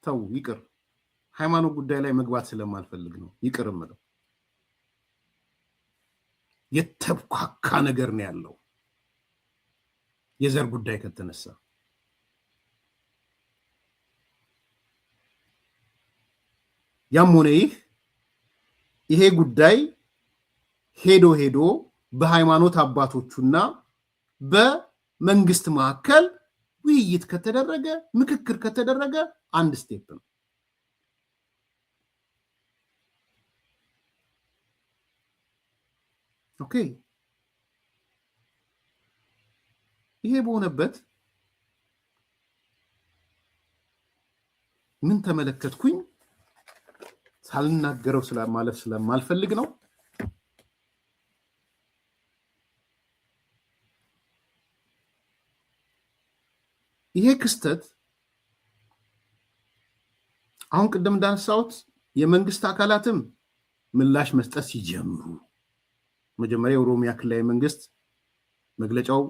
ተው ይቅር ሃይማኖት ጉዳይ ላይ መግባት ስለማልፈልግ ነው ይቅር እምለው የተብኳካ ነገር ነው ያለው የዘር ጉዳይ ከተነሳ ያም ሆነ ይሄ ጉዳይ ሄዶ በሃይማኖት አባቶቹና በመንግስት መካከል ውይይት ከተደረገ ምክክር ከተደረገ አንድ ስቴፕ ነው ኦኬ ይሄ በሆነበት ምን ተመለከትኩኝ ሳልናገረው ስለማለፍ ስለማልፈልግ ነው ይሄ ክስተት አሁን ቀደም እንዳነሳሁት የመንግስት አካላትም ምላሽ መስጠት ሲጀምሩ መጀመሪያ ኦሮሚያ ክልላዊ መንግስት መግለጫው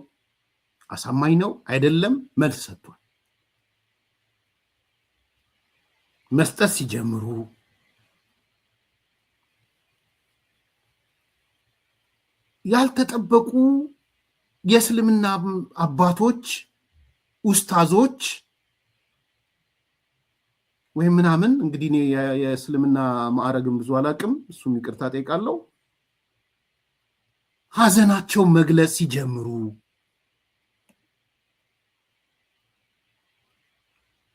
አሳማኝ ነው አይደለም መልስ ሰጥቷል መስጠት ሲጀምሩ ያልተጠበቁ የእስልምና አባቶች ኡስታዞች ወይ ምናምን እንግዲህ የእስልምና ማዕረግም ብዙ አላቅም እሱም ይቅርታ ጠይቃለሁ ሐዘናቸው መግለጽ ሲጀምሩ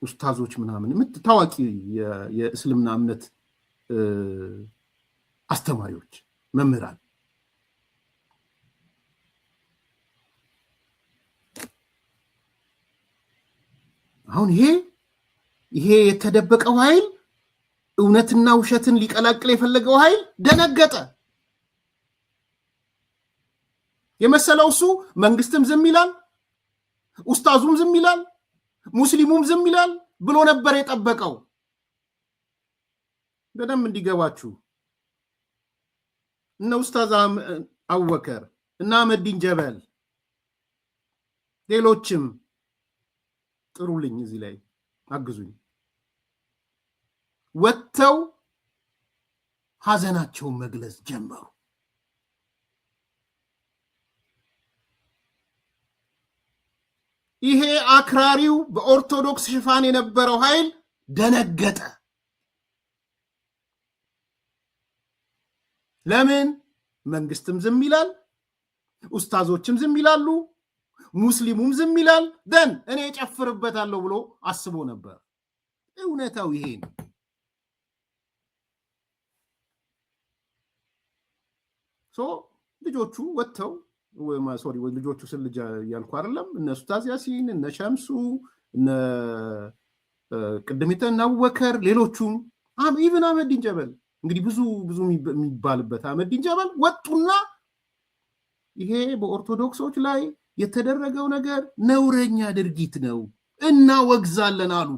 ኡስታዞች ምናምን ታዋቂ የእስልምና እምነት አስተማሪዎች መምህራን አሁን ይሄ የተደበቀው ኃይል እውነትና ውሸትን ሊቀላቅል የፈለገው ኃይል ደነገጠ የመሰለው እሱ መንግስትም ዝም ይላል ኡስታዙም ዝም ይላል ሙስሊሙም ዝም ይላል ብሎ ነበር የጠበቀው በደም እንዲገባችሁ እነ ኡስታዝ አወከር እና አህመዲን ጀበል ሌሎችም ጥሩልኝ እዚህ ላይ አግዙኝ ወጥተው ሐዘናቸውን መግለጽ ጀመሩ ይሄ አክራሪው በኦርቶዶክስ ሽፋን የነበረው ኃይል ደነገጠ ለምን መንግስትም ዝም ይላል ኡስታዞችም ዝም ይላሉ ሙስሊሙም ዝም ይላል ደን እኔ ጨፍርበታለሁ ብሎ አስቦ ነበር እውነታው ይሄ ነው ልጆቹ ወጥተው ልጆቹ ስልጅ ያልኩ አይደለም እነ ኡስታዝ ያሲን እነ ሸምሱ እነ ቅድሚተና አቡበከር ሌሎቹም ኢቭን አህመዲን ጀበል እንግዲህ ብዙ የሚባልበት አህመዲን ጀበል ወጡና ይሄ በኦርቶዶክሶች ላይ የተደረገው ነገር ነውረኛ ድርጊት ነው እናወግዛለን አሉ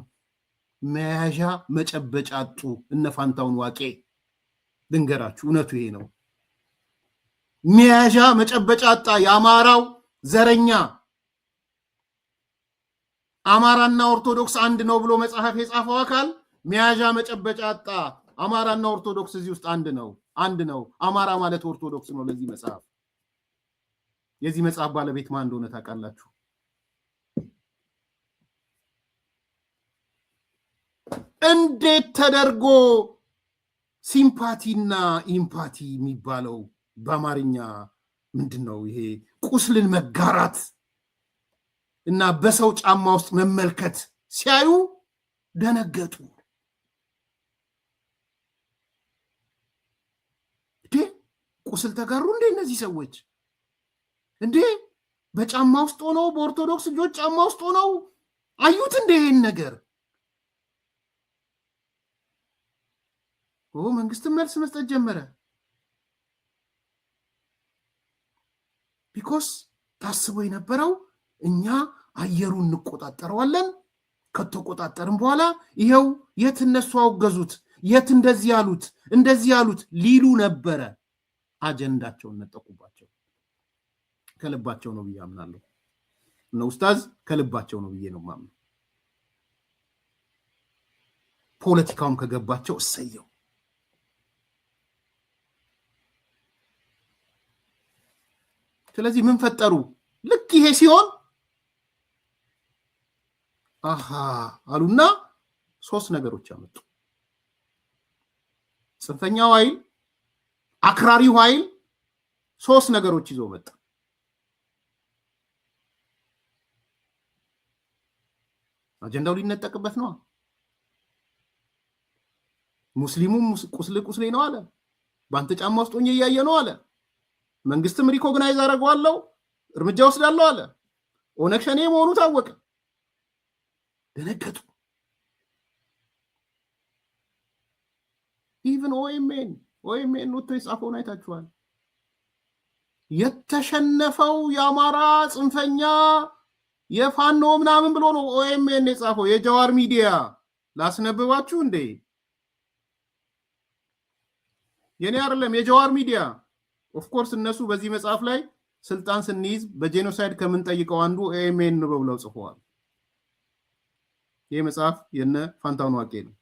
መያዣ መጨበጫ አጡ እነ ፋንታውን ዋቄ ድንገራችሁ እውነቱ ይሄ ነው መያዣ መጨበጫ አጣ የአማራው ዘረኛ አማራና ኦርቶዶክስ አንድ ነው ብሎ መጽሐፍ የጻፈው አካል መያዣ መጨበጫ አጣ አማራና ኦርቶዶክስ እዚህ ውስጥ አንድ ነው አማራ ማለት ኦርቶዶክስ ነው ለዚህ መጽሐፍ የዚህ መጽሐፍ ባለቤት ማን እንደሆነ ታውቃላችሁ እንዴት ተደርጎ ሲምፓቲና ኢምፓቲ የሚባለው በአማርኛ ምንድነው ይሄ ቁስልን መጋራት እና በሰው ጫማ ውስጥ መመልከት ሲያዩ ደነገጡ ቁስል ተጋሩ እንዴ እነዚህ ሰዎች እንዴ በጫማ ውስጥ ሆነው በኦርቶዶክስ ልጆች ጫማ ውስጥ ሆነው አዩት እንዴ ይሄን ነገር መንግስት መልስ መስጠት ጀመረ ቢኮዝ ታስቦ የነበረው እኛ አየሩን እንቆጣጠረዋለን ከተቆጣጠርን በኋላ ይሄው የት እነሱ አወገዙት የት እንደዚህ ያሉት ሊሉ ነበረ አጀንዳቸውን ነጠቁባቸው ከልባቸው ነው ብያምናለሁ ነው ኡስታዝ ከልባቸው ነው ብዬ ነው ማምነው። ፖለቲካውም ከገባቸው እሰየው። ስለዚህ ምን ፈጠሩ? ልክ ይሄ ሲሆን አሃ አሉና ሶስት ነገሮች አመጡ። ጽንፈኛው ኃይል፣ አክራሪው ኃይል ሶስት ነገሮች ይዞ መጣ። አጀንዳው ሊነጠቅበት ነው። ሙስሊሙም ቁስሌ ነው አለ። በአንተ ጫማ ውስጥ ሆኜ እያየ ነው አለ። መንግስትም ሪኮግናይዝ አደረገዋለሁ እርምጃ ወስዳለሁ አለ። ኦነግ ሸኔ መሆኑ ታወቀ። ደነገጡ። ኢቭን ኦኤምኤን ወጥቶ የጻፈውን አይታችኋል። የተሸነፈው የአማራ ጽንፈኛ የፋኖ ምናምን ብሎ ነው ኦኤምኤን የጻፈው። የጀዋር ሚዲያ ላስነብባችሁ እንዴ? የኔ አይደለም፣ የጀዋር ሚዲያ። ኦፍ ኮርስ እነሱ በዚህ መጽሐፍ ላይ ስልጣን ስንይዝ በጄኖሳይድ ከምንጠይቀው አንዱ ኦኤምኤን ነው ብለው ጽፈዋል። ይሄ መጽሐፍ የነ ፋንታውን ዋቄ ነው።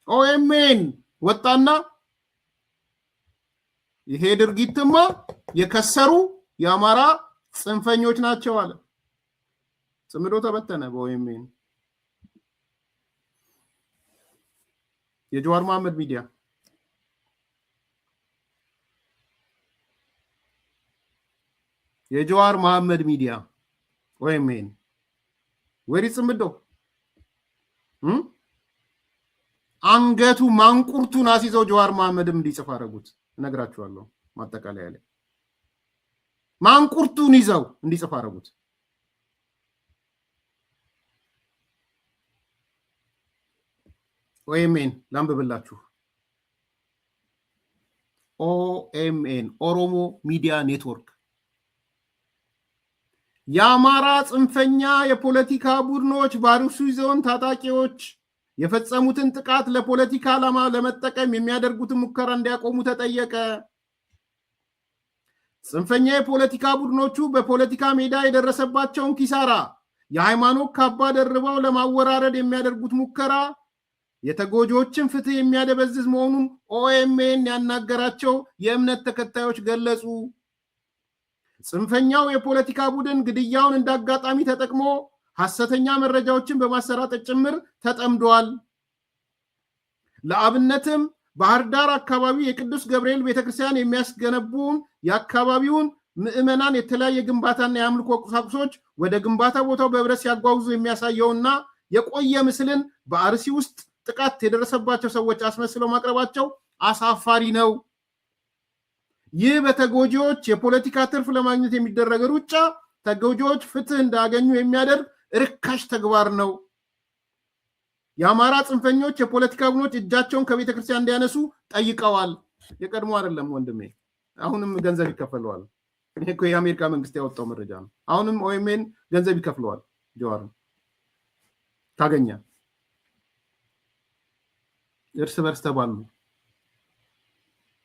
ኦኤምኤን ወጣና ይሄ ድርጊትማ የከሰሩ የአማራ ጽንፈኞች ናቸው አለ። ጽምዶ ተበተነ በኦኤምኤን። የጀዋር መሐመድ ሚዲያ ኦኤምኤን ወሪ ጽምዶ አንገቱ ማንቁርቱን አስይዘው ጀዋር መሐመድም እንዲጽፍ አደረጉት። እነግራችኋለሁ ማጠቃለያ ላይ ማንቁርቱን ይዘው እንዲጽፍ አደረጉት። ኦኤምኤን ላንብብላችሁ። ኦኤምኤን ኦሮሞ ሚዲያ ኔትወርክ የአማራ ጽንፈኛ የፖለቲካ ቡድኖች በአርሲ ዞን ታጣቂዎች የፈጸሙትን ጥቃት ለፖለቲካ ዓላማ ለመጠቀም የሚያደርጉትን ሙከራ እንዲያቆሙ ተጠየቀ። ጽንፈኛ የፖለቲካ ቡድኖቹ በፖለቲካ ሜዳ የደረሰባቸውን ኪሳራ የሃይማኖት ካባ ደርበው ለማወራረድ የሚያደርጉት ሙከራ የተጎጂዎችን ፍትህ የሚያደበዝዝ መሆኑን ኦኤምኤን ያናገራቸው የእምነት ተከታዮች ገለጹ። ጽንፈኛው የፖለቲካ ቡድን ግድያውን እንዳጋጣሚ ተጠቅሞ ሐሰተኛ መረጃዎችን በማሰራጨት ጭምር ተጠምዷል። ለአብነትም ባህር ዳር አካባቢ የቅዱስ ገብርኤል ቤተክርስቲያን የሚያስገነቡን የአካባቢውን ምዕመናን የተለያየ ግንባታና የአምልኮ ቁሳቁሶች ወደ ግንባታ ቦታው በህብረት ሲያጓጉዙ የሚያሳየውና የቆየ ምስልን በአርሲ ውስጥ ጥቃት የደረሰባቸው ሰዎች አስመስለው ማቅረባቸው አሳፋሪ ነው። ይህ በተጎጂዎች የፖለቲካ ትርፍ ለማግኘት የሚደረግ ሩጫ ተጎጂዎች ፍትህ እንዳያገኙ የሚያደርግ ርካሽ ተግባር ነው። የአማራ ጽንፈኞች የፖለቲካ ቡድኖች እጃቸውን ከቤተ ክርስቲያን እንዲያነሱ ጠይቀዋል። የቀድሞ አይደለም ወንድሜ፣ አሁንም ገንዘብ ይከፈለዋል። እኔ እኮ የአሜሪካ መንግስት ያወጣው መረጃ ነው። አሁንም ኦኤምኤን ገንዘብ ይከፍለዋል ጀዋር ካገኘ። እርስ በርስ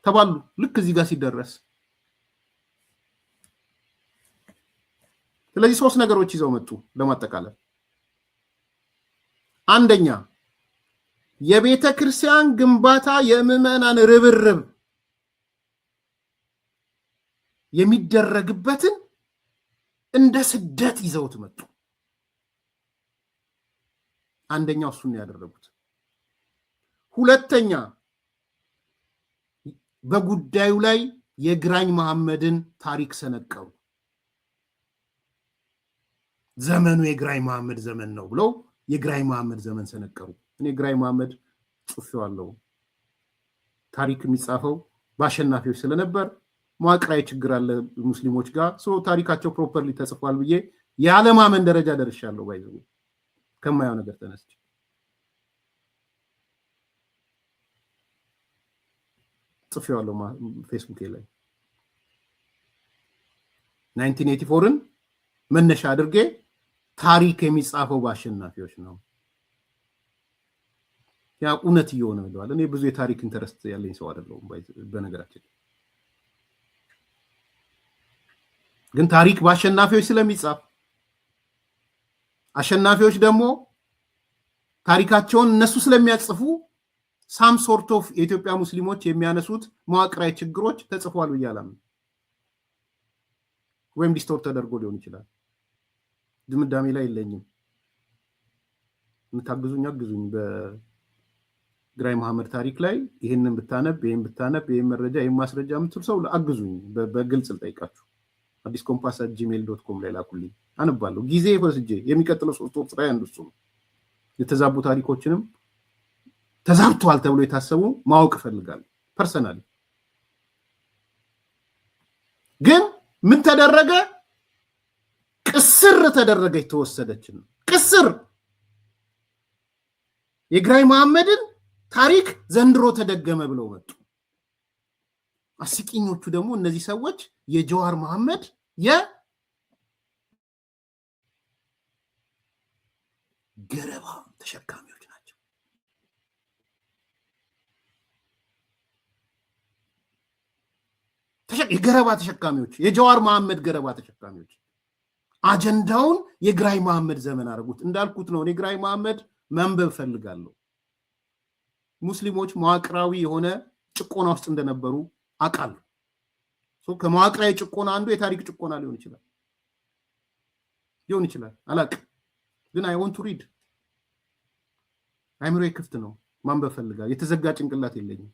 ተባሉ ልክ እዚህ ጋር ሲደረስ። ስለዚህ ሶስት ነገሮች ይዘው መጡ ለማጠቃለል። አንደኛ የቤተ ክርስቲያን ግንባታ የምዕመናን ርብርብ የሚደረግበትን እንደ ስደት ይዘውት መጡ። አንደኛው እሱን ያደረጉት። ሁለተኛ በጉዳዩ ላይ የግራኝ መሐመድን ታሪክ ሰነቀሩ። ዘመኑ የግራኝ መሐመድ ዘመን ነው ብለው የግራኝ መሐመድ ዘመን ሰነቀሩ። እኔ ግራኝ መሐመድ ጽፌዋለሁ። ታሪክ የሚጻፈው በአሸናፊዎች ስለነበር መዋቅራዊ ችግር አለ ሙስሊሞች ጋር ታሪካቸው ፕሮፐርሊ ተጽፏል ብዬ የዓለማመን ደረጃ ደርሻለሁ። ባይዘው ከማየው ነገር ተነስቼ ጽፌዋለሁ ፌስቡክ ላይ 1984ን መነሻ አድርጌ ታሪክ የሚጻፈው በአሸናፊዎች ነው። ያ እውነት እየሆነ ነው። እኔ ብዙ የታሪክ ኢንተረስት ያለኝ ሰው አይደለሁም በነገራችን። ግን ታሪክ በአሸናፊዎች ስለሚጻፍ አሸናፊዎች ደግሞ ታሪካቸውን እነሱ ስለሚያጽፉ ሳም ሶርት ኦፍ የኢትዮጵያ ሙስሊሞች የሚያነሱት መዋቅራዊ ችግሮች ተጽፏል ብያለሁ ወይም ዲስቶርት ተደርጎ ሊሆን ይችላል። ድምዳሜ ላይ የለኝም። ምታግዙኝ አግዙኝ። በግራኝ መሐመድ ታሪክ ላይ ይሄንን ብታነብ ይሄን መረጃ ይሄን ማስረጃ የምትል ሰው አግዙኝ። በግልጽ ልጠይቃችሁ። addiscompass@gmail.com ላይ ላኩልኝ፣ አነባለሁ። ጊዜ ወስጄ የሚቀጥለው 3 ወር ላይ አንዱሱ የተዛቡ ታሪኮችንም ተዛብቷል ተብሎ የታሰቡ ማወቅ ፈልጋለሁ ፐርሰናሊ። ግን ምን ተደረገ? ቅስር ተደረገች፣ ተወሰደችን። ቅስር የግራኝ መሐመድን ታሪክ ዘንድሮ ተደገመ ብለው መጡ። አስቂኞቹ ደግሞ እነዚህ ሰዎች የጀዋር መሐመድ የገረባ ተሸካሚዎች ናቸው። የገረባ ተሸካሚዎች፣ የጀዋር መሐመድ ገረባ ተሸካሚዎች አጀንዳውን የግራኝ መሐመድ ዘመን አደረጉት። እንዳልኩት ነው። እኔ ግራኝ መሐመድ መንበብ ፈልጋለሁ። ሙስሊሞች መዋቅራዊ የሆነ ጭቆና ውስጥ እንደነበሩ አውቃለሁ። ከመዋቅራዊ ጭቆና አንዱ የታሪክ ጭቆና ሊሆን ይችላል አላውቅም። ግን አይ ዋንት ቱ ሪድ። አይምሮዬ ክፍት ነው፣ ማንበብ ፈልጋለሁ። የተዘጋ ጭንቅላት የለኝም።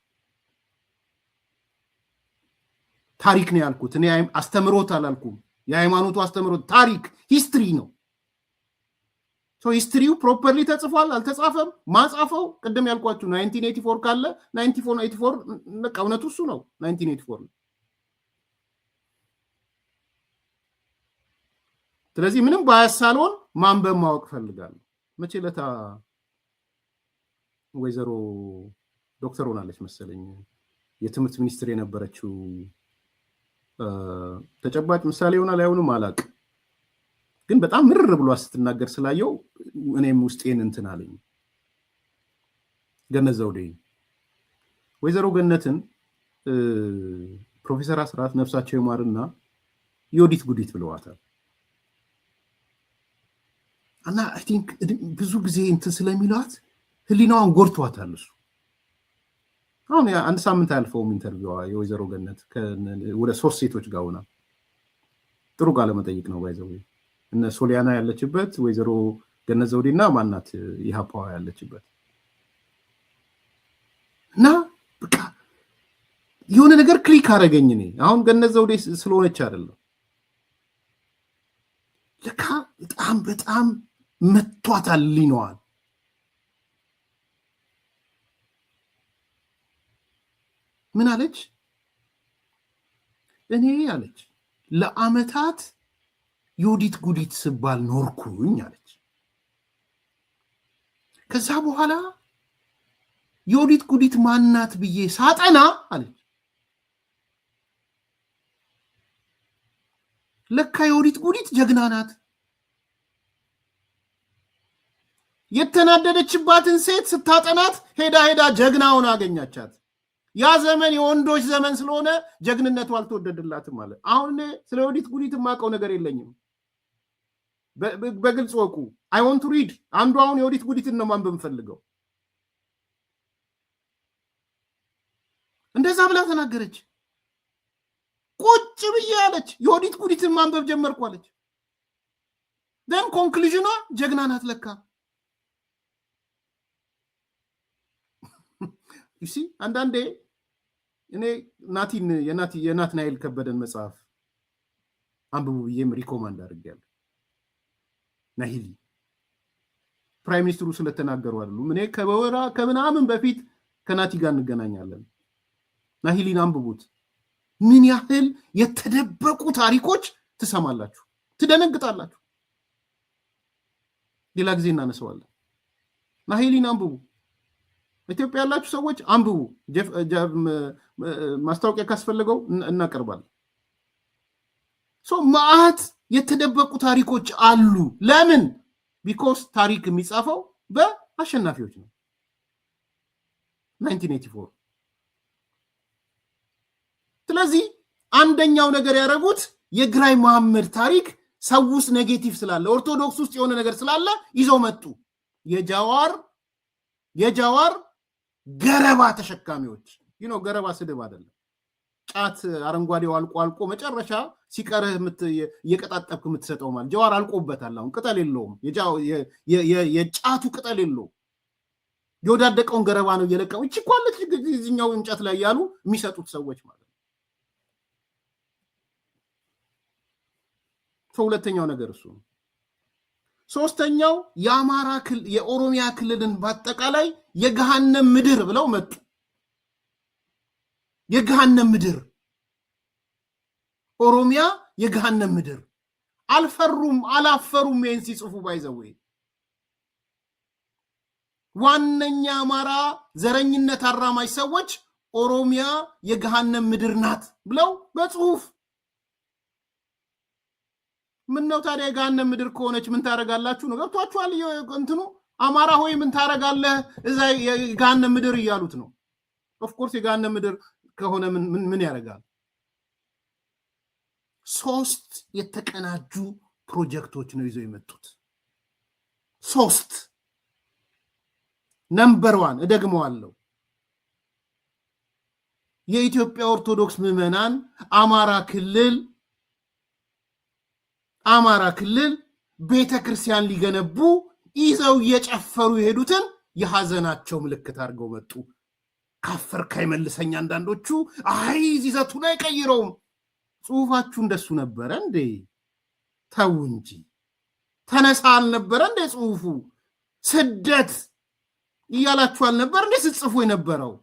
ታሪክ ነው ያልኩት እኔ፣ አስተምሮት አላልኩም። የሃይማኖቱ አስተምሮት ታሪክ ሂስትሪ ነው። ሂስትሪው ፕሮፐርሊ ተጽፏል አልተጻፈም? ማጻፈው ቅድም ያልኳችሁ 1984 ካለ 1984 በቃ እውነቱ እሱ ነው። 1984 ነው። ስለዚህ ምንም ባያሳልሆን ማንበብ ማወቅ ፈልጋለሁ። መቼ ለታ ወይዘሮ ዶክተር ሆናለች መሰለኝ የትምህርት ሚኒስትር የነበረችው ተጨባጭ ምሳሌ ሆና ላይሆንም አላውቅም። ግን በጣም ምርር ብሎ ስትናገር ስላየው እኔም ውስጤን እንትን አለኝ። ገነት ዘውዴ ወይዘሮ ገነትን ፕሮፌሰር አስራት ነፍሳቸው ይማርና ዮዲት ጉዲት ብለዋታል። እና አይ ቲንክ ብዙ ጊዜ እንትን ስለሚሏት ህሊናዋን ጎርቷታል እሱ። አሁን አንድ ሳምንት አልፈውም ኢንተርቪዋ የወይዘሮ ገነት ወደ 3 ሴቶች ጋር ሆና ጥሩ ቃለ መጠይቅ ነው ባይዘው። እነ ሶሊያና ያለችበት፣ ወይዘሮ ገነት ዘውዴና ማናት ኢሃፓዋ ያለችበት እና በቃ የሆነ ነገር ክሊክ አደረገኝ። እኔ አሁን ገነት ዘውዴ ስለሆነች አይደለም፣ ለካ በጣም መቷታል ሊነዋል። ምን አለች? እኔ አለች ለአመታት ዮዲት ጉዲት ስባል ኖርኩኝ አለች። ከዛ በኋላ ዮዲት ጉዲት ማናት ብዬ ሳጠና አለች ለካ ዮዲት ጉዲት ጀግና ናት። የተናደደችባትን ሴት ስታጠናት ሄዳ ጀግናውን አገኛቻት። ያ ዘመን የወንዶች ዘመን ስለሆነ ጀግንነቱ አልተወደደላትም ማለት። አሁን ስለ ዮዲት ጉዲት የማውቀው ነገር የለኝም። በግልጽ ወቁ። አይ ዋንት ቱ ሪድ። አንዱ አሁን ዮዲት ጉዲትን ነው ማንበብ ፈልገው። እንደዛ ብላ ተናገረች። ቁጭ ብዬ አለች ዮዲት ጉዲትን ማንበብ ጀመርኩ አለች። ደን ኮንክሉዥኗ ጀግና ናት ለካ። ይሲ አንዳንዴ እኔ የናትናኤል ከበደን መጽሐፍ አንብቡ ብዬም ሪኮማንድ አድርጌያለሁ። ናሂሊ ፕራይም ሚኒስትሩ ስለተናገሩ አይደሉም። እኔ ከምናምን በፊት ከናቲ ጋር እንገናኛለን። ናሂሊን አንብቡት። ምን ያህል የተደበቁ ታሪኮች ትሰማላችሁ፣ ትደነግጣላችሁ። ሌላ ጊዜ እናነሳዋለን። ናሂሊን አንብቡ። ኢትዮጵያ ያላችሁ ሰዎች አንብቡ። ማስታወቂያ ካስፈልገው እናቀርባለን። ማአት የተደበቁ ታሪኮች አሉ። ለምን? ቢኮዝ ታሪክ የሚጻፈው በአሸናፊዎች ነው። 1984 ስለዚህ አንደኛው ነገር ያደረጉት የግራኝ መሐመድ ታሪክ ሰውስ ኔጌቲቭ ስላለ ኦርቶዶክስ ውስጥ የሆነ ነገር ስላለ ይዘው መጡ። የጃዋር ገረባ ተሸካሚዎች ገረባ ስድብ አይደለም። ጫት አረንጓዴው አልቆ መጨረሻ ሲቀርህ እየቀጣጠብክ የምትሰጠው ማለት ጃዋር አልቆበታል። አሁን ቅጠል የለውም። የጫቱ ቅጠል የለውም። የወዳደቀውን ገረባ ነው እየለቀሙ እቺ ኳለች እዚህኛው እንጨት ላይ ያሉ የሚሰጡት ሰዎች ማለት ነው። ሁለተኛው ነገር እሱ ነው። ሶስተኛው የኦሮሚያ ክልልን በአጠቃላይ የገሃነም ምድር ብለው መጡ። የገሃነም ምድር ኦሮሚያ የገሃነም ምድር አላፈሩም ይህን ሲጽፉ ባይዘው ዋነኛ አማራ ዘረኝነት አራማጅ ሰዎች ኦሮሚያ የገሃነም ምድር ናት ብለው በጽሁፍ ምን ነው ታዲያ የገሃነም ምድር ከሆነች ምን ታረጋላችሁ ነው? ገብቷችኋል? እንትኑ አማራ ሆይ ምን ታረጋለህ እዛ የገሃነም ምድር እያሉት ነው። ኦፍ ኮርስ የገሃነም ምድር ከሆነ ምን ያደርጋል? 3 የተቀናጁ ፕሮጀክቶች ነው ይዘው የመጡት። 3 ነምበር 1 እደግመዋለሁ። የኢትዮጵያ ኦርቶዶክስ ምዕመናን አማራ ክልል ቤተክርስቲያን ሊገነቡ ይዘው እየጨፈሩ የሄዱትን የሐዘናቸው ምልክት አድርገው መጡ። ካፈርክ አይመልሰኝ። አንዳንዶቹ አይ ይዘቱን አይቀይረውም። ጽሁፋችሁ እንደሱ ነበረ እንዴ? ተው እንጂ ተነሳ አልነበረ እንዴ? ጽሁፉ ስደት እያላችሁ አልነበር እንዴ ስትጽፉ የነበረው?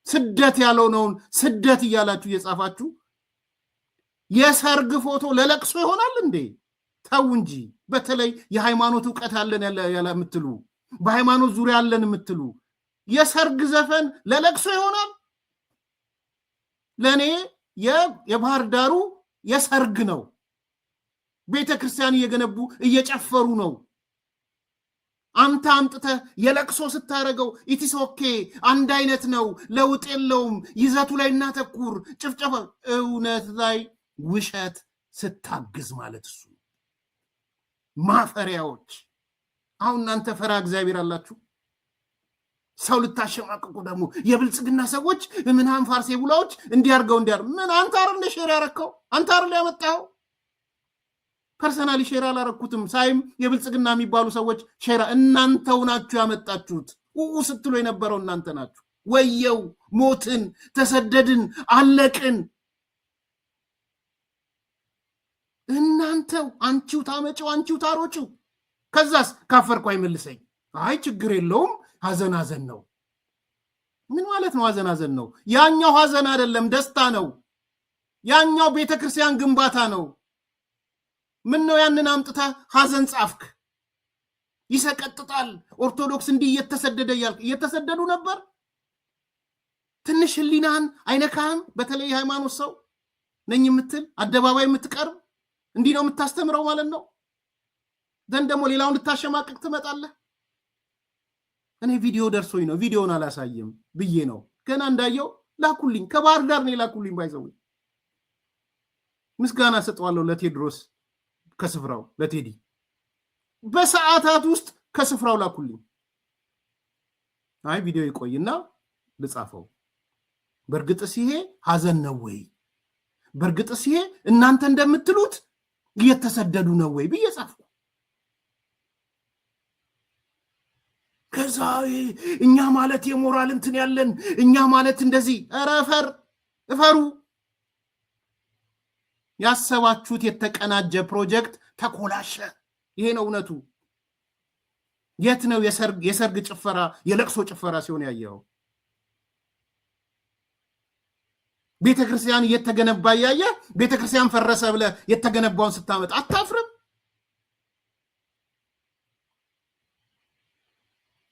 ስደት ያለውን ስደት እያላችሁ እየጻፋችሁ የሰርግ ፎቶ ለለቅሶ ይሆናል እንዴ? ተው እንጂ። በተለይ የሃይማኖት ዕውቀት አለን ያለ የምትሉ በሃይማኖት ዙሪያ አለን የምትሉ የሰርግ ዘፈን ለለቅሶ ይሆናል? ለኔ የባህር ዳሩ የሰርግ ነው። ቤተክርስቲያን እየገነቡ እየጨፈሩ ነው። አንተ አምጥተህ የለቅሶ ስታረገው ኢትስ ኦኬ አንድ አይነት ነው፣ ለውጥ የለውም፣ ይዘቱ ላይ እናተኩር፣ ጭፍጨፋ እውነት ላይ ውሸት ስታግዝ ማለት እሱ ማፈሪያዎች። አሁን እናንተ ፈራ እግዚአብሔር አላችሁ። ሰው ልታሸማቅቁ ደግሞ የብልጽግና ሰዎች ምናምን ፋርሴ ቡላዎች እንዲያርገው ምን አንተ አይደል ሼር ያረከው? አንተ አይደል ያመጣው? ፐርሰናሊ ሼር አላረኩትም። ሳይም የብልጽግና የሚባሉ ሰዎች ሼር እናንተው ናችሁ ያመጣችሁት። ስትሉ የነበረው እናንተ ናችሁ። ወየው ሞትን፣ ተሰደድን፣ አለቅን። እናንተው አንቺው ታመጪው፣ አንቺው ታሮጪው። ከዛስ ካፈርኩ አይመልሰኝ። አይ ችግር የለውም ሐዘን ነው። ምን ማለት ነው ሐዘን ነው? ያኛው ሐዘን አይደለም ደስታ ነው። ያኛው ቤተክርስቲያን ግንባታ ነው። ምን ነው ያንን አምጥታ ሐዘን ጻፍክ? ይሰቀጥጣል። ኦርቶዶክስ እንዲህ እየተሰደዱ ነበር። ትንሽ ህሊናን አይነካህም? በተለይ ሃይማኖት ሰው ነኝ የምትል አደባባይ የምትቀርብ እንዲህ ነው የምታስተምረው ማለት ነው። ዘንድ ደግሞ ሌላውን ልታሸማቅቅ ትመጣለህ። እኔ ቪዲዮ ደርሶኝ ነው ቪዲዮውን አላሳየም ብዬ ነው። ገና እንዳየው ላኩልኝ። ከባህር ዳር ነው ላኩልኝ። ባይዘው ምስጋና ሰጠዋለሁ ለቴድሮስ ከስፍራው ለቴዲ በሰዓታት ውስጥ ከስፍራው ላኩልኝ። አይ ቪዲዮ ይቆይና ልጻፈው። በእርግጥስ ይሄ ሐዘን ነው ወይ? በእርግጥስ ይሄ እናንተ እንደምትሉት እየተሰደዱ ነው ወይ ብዬ ጻፍኩ። ከዛ እኛ ማለት የሞራል እንትን ያለን እኛ ማለት እንደዚህ እፈሩ። ያሰባችሁት የተቀናጀ ፕሮጀክት ተኮላሸ። ይሄ ነው እውነቱ። የት ነው የሰርግ ጭፈራ የለቅሶ ጭፈራ ሲሆን ያየው? ቤተክርስቲያን እየተገነባ ያየ ቤተክርስቲያን ፈረሰ ብለ የተገነባውን ስታመጣ አታፍርም?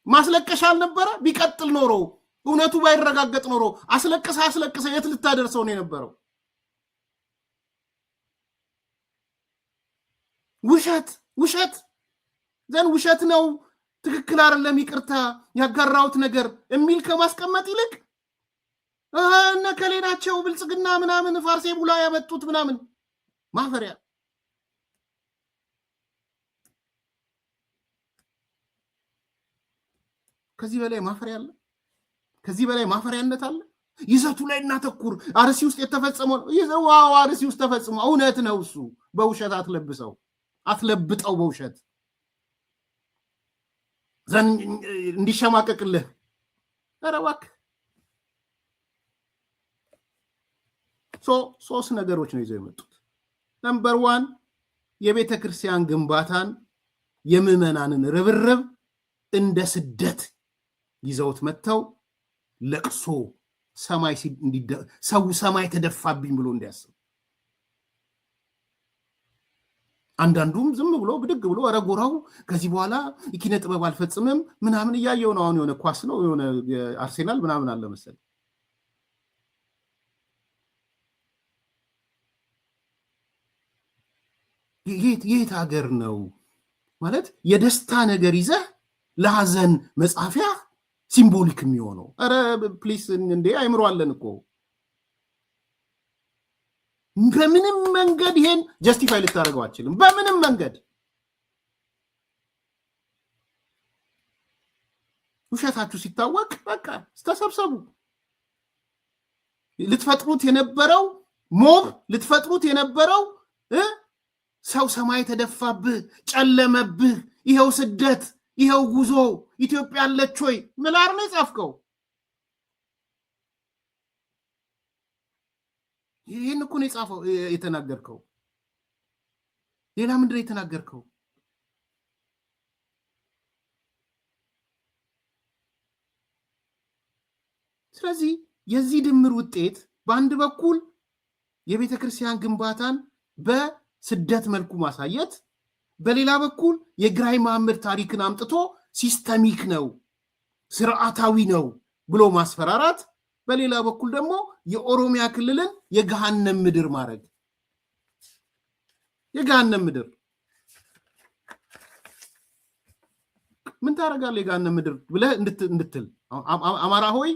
ማስለቀሻ አልነበረ? ቢቀጥል ኖሮ እውነቱ ባይረጋገጥ ኖሮ አስለቅሰ የት ልታደርሰው ነው የነበረው? ውሸት ዘን ውሸት ነው ትክክል አይደለም ይቅርታ ያጋራውት ነገር የሚል ከማስቀመጥ ይልቅ እነ ከሌ ናቸው ብልጽግና ምናምን ፋርሴ ቡላ ያመጡት ምናምን ማፈሪያ። ከዚህ በላይ ማፈሪያ አለ? ከዚህ በላይ ማፈሪያነት አለ? ይዘቱ ላይ እናተኩር። አርሲ ውስጥ የተፈጸመው ይዘው አርሲ ውስጥ ተፈጽሞ እውነት ነው። እሱ በውሸት አትለብሰው፣ አትለብጠው በውሸት እንዲሸማቀቅልህ። ኧረ እባክህ። ሶስት ነገሮች ነው ይዘው የመጡት። ነምበር 1 የቤተ ክርስቲያን ግንባታን የምዕመናንን ርብርብ እንደ ስደት ይዘውት መጥተው ለቅሶ ሰው ሰማይ ተደፋብኝ ብሎ እንዲያስብ፣ አንዳንዱም ዝም ብሎ ብድግ ብሎ ረጎራው ከዚህ በኋላ የኪነ ጥበብ አልፈጽምም ምናምን እያየው ነው። አሁን የሆነ ኳስ ነው የሆነ አርሴናል ምናምን አለ መሰለኝ። የት ሀገር ነው ማለት የደስታ ነገር ይዘህ ለሐዘን መጻፊያ ሲምቦሊክ የሚሆነው? ኧረ ፕሊስ እንዴ አይምሮ አለን እኮ። በምንም መንገድ ይሄን ጀስቲፋይ ልታደርገው አትችልም። በምንም መንገድ ውሸታችሁ ሲታወቅ በቃ ተሰብሰቡ። ልትፈጥሩት የነበረው ሞብ፣ ልትፈጥሩት የነበረው ሰው ሰማይ ተደፋብህ፣ ጨለመብህ፣ ይሄው ስደት፣ ይሄው ጉዞ፣ ኢትዮጵያ አለች ወይ ምላር ነው የጻፍከው። ይህን እኮ ነው የጻፈው የተናገርከው። ሌላ ምንድን ነው የተናገርከው? ስለዚህ የዚህ ድምር ውጤት በአንድ በኩል የቤተ ክርስቲያን ግንባታን በስደት መልኩ ማሳየት፣ በሌላ በኩል የግራኝ መሐመድ ታሪክን አምጥቶ ሲስተሚክ ነው ስርዓታዊ ነው ብሎ ማስፈራራት፣ በሌላ በኩል ደግሞ የኦሮሚያ ክልልን የገሃነም ምድር ማድረግ። የገሃነም ምድር ምን ታደርጋለህ? የገሃነም ምድር ብለህ እንድትል አማራ ሆይ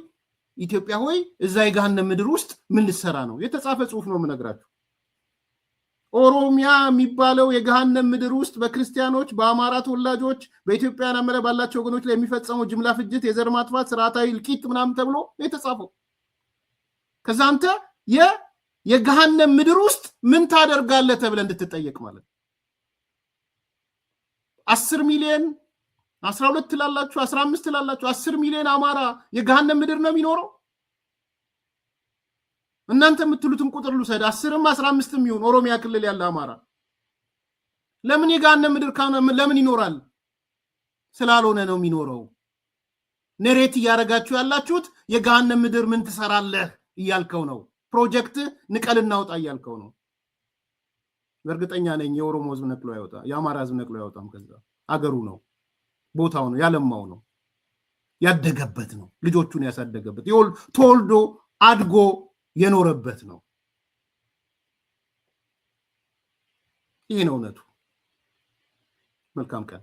ኢትዮጵያ ሆይ እዛ የገሃነም ምድር ውስጥ ምን ልትሰራ ነው? የተጻፈ ጽሁፍ ነው የምነግራችሁ። ኦሮሚያ የሚባለው የገሃነም ምድር ውስጥ በክርስቲያኖች፣ በአማራ ተወላጆች፣ በኢትዮጵያን አመለ ባላቸው ወገኖች ላይ የሚፈጸመው ጅምላ ፍጅት፣ የዘር ማጥፋት፣ ስርዓታዊ እልቂት ምናምን ተብሎ የተጻፈው። ከዛ አንተ የገሃነም ምድር ውስጥ ምን ታደርጋለህ ተብለህ እንድትጠየቅ ማለት 10 ሚሊዮን 12 ትላላችሁ 15 ትላላችሁ 10 ሚሊዮን አማራ የገሃነም ምድር ነው የሚኖረው። እናንተ የምትሉትን ቁጥር ልውሰድ፣ 10ም 15ም ይሁን ኦሮሚያ ክልል ያለ አማራ ለምን የገሃነም ምድር ለምን ይኖራል? ስላልሆነ ነው የሚኖረው። ነሬት እያደረጋችሁ ያላችሁት የገሃነም ምድር ምን ትሰራለህ እያልከው ነው። ፕሮጀክት ንቀል እናውጣ እያልከው ነው። በእርግጠኛ ነኝ የኦሮሞ ህዝብ ነቅሎ ያወጣ፣ የአማራ ህዝብ ነቅሎ ያወጣም። ከዛ አገሩ ነው፣ ቦታው ነው፣ ያለማው ነው፣ ያደገበት ነው፣ ልጆቹን ያሳደገበት፣ ተወልዶ አድጎ የኖረበት ነው። ይሄ ነው እውነቱ። መልካም ቀን።